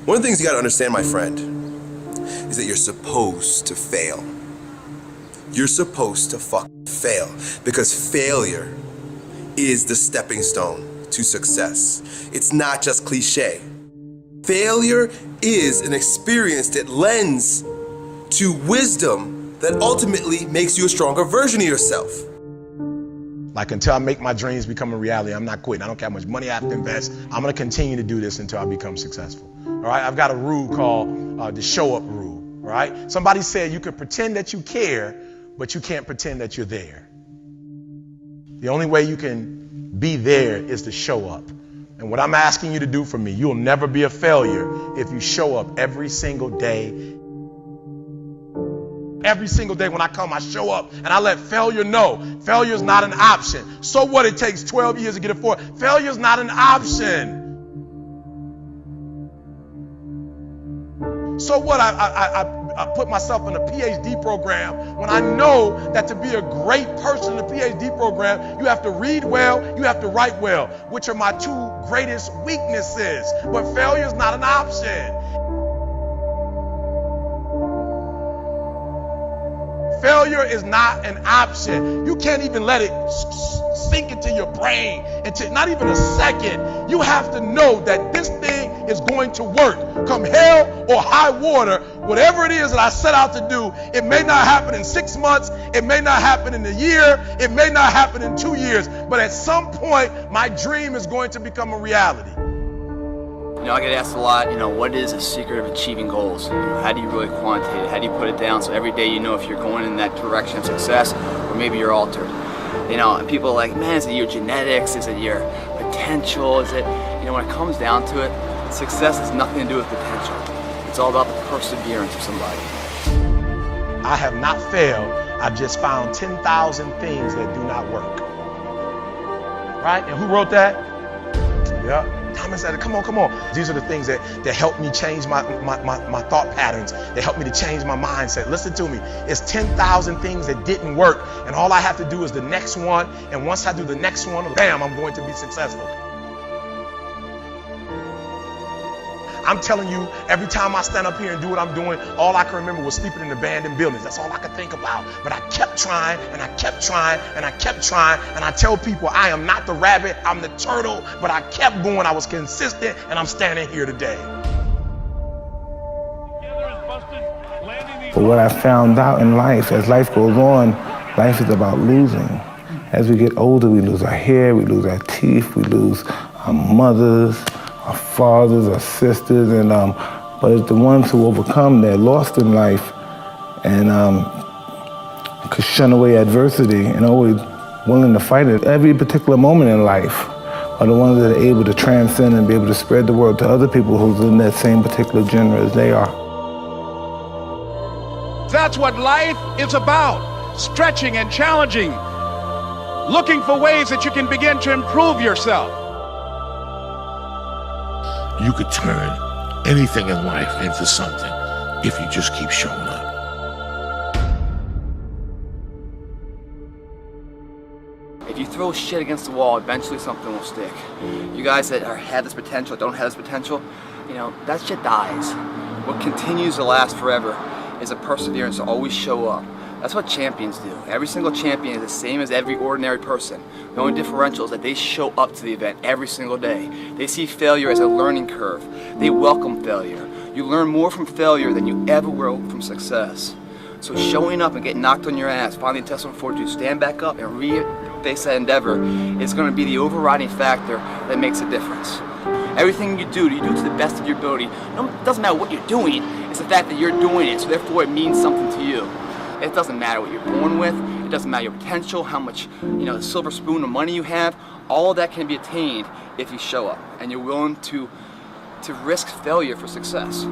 One of the things you gotta understand, my friend, is that you're supposed to fail. You're supposed to fail, because failure is the stepping stone to success. It's not just cliche. Failure is an experience that lends to wisdom that ultimately makes you a stronger version of yourself. Like, until I make my dreams become a reality, I'm not quitting. I don't care how much money I have to invest. I'm gonna continue to do this until I become successful. All right, I've got a rule called the show up rule, all right? Somebody said you can pretend that you care, but you can't pretend that you're there. The only way you can be there is to show up. And what I'm asking you to do for me, you'll never be a failure if you show up every single day. Every single day when I come, I show up and I let failure know failure is not an option. So what, it takes 12 years to get it forward. Failure is not an option. So what, I put myself in a PhD program when I know that to be a great person in a PhD program, you have to read well, you have to write well, which are my two greatest weaknesses. But failure is not an option. Failure is not an option. You can't even let it sink into your brain, into not even a second. You have to know that this thing is going to work. Come hell or high water, whatever it is that I set out to do, it may not happen in 6 months, it may not happen in a year, it may not happen in 2 years, but at some point, my dream is going to become a reality. You know, I get asked a lot, what is the secret of achieving goals? How do you really quantitate it? How do you put it down so every day you know if you're going in that direction of success or maybe you're altered? And people are like, man, is it your genetics? Is it your potential? Is it, when it comes down to it, success has nothing to do with potential. It's all about the perseverance of somebody. I have not failed. I've just found 10,000 things that do not work. Right? And who wrote that? Yeah. Thomas said, come on. These are the things that help me change my thought patterns. They help me to change my mindset. Listen to me. It's 10,000 things that didn't work. And all I have to do is the next one. And once I do the next one, bam, I'm going to be successful. I'm telling you, every time I stand up here and do what I'm doing, all I can remember was sleeping in abandoned buildings. That's all I could think about. But I kept trying, and I kept trying, and I kept trying. And I tell people, I am not the rabbit, I'm the turtle. But I kept going, I was consistent, and I'm standing here today. But what I found out in life, as life goes on, life is about losing. As we get older, we lose our hair, we lose our teeth, we lose our mothers, our fathers, our sisters, and but it's the ones who overcome, they're lost in life and could shun away adversity and always willing to fight it. Every particular moment in life are the ones that are able to transcend and be able to spread the word to other people who's in that same particular genre as they are. That's what life is about, stretching and challenging, looking for ways that you can begin to improve yourself. You could turn anything in life into something if you just keep showing up. If you throw shit against the wall, eventually something will stick. You guys that have this potential, don't have this potential, that shit dies. What continues to last forever is a perseverance to always show up. That's what champions do. Every single champion is the same as every ordinary person. The only differential is that they show up to the event every single day. They see failure as a learning curve. They welcome failure. You learn more from failure than you ever will from success. So showing up and getting knocked on your ass, finding intestinal fortitude, stand back up and re-face that endeavor is going to be the overriding factor that makes a difference. Everything you do to the best of your ability. It doesn't matter what you're doing, it's the fact that you're doing it, so therefore it means something to you. It doesn't matter what you're born with, it doesn't matter your potential, how much, the silver spoon of money you have, all of that can be attained if you show up and you're willing to risk failure for success.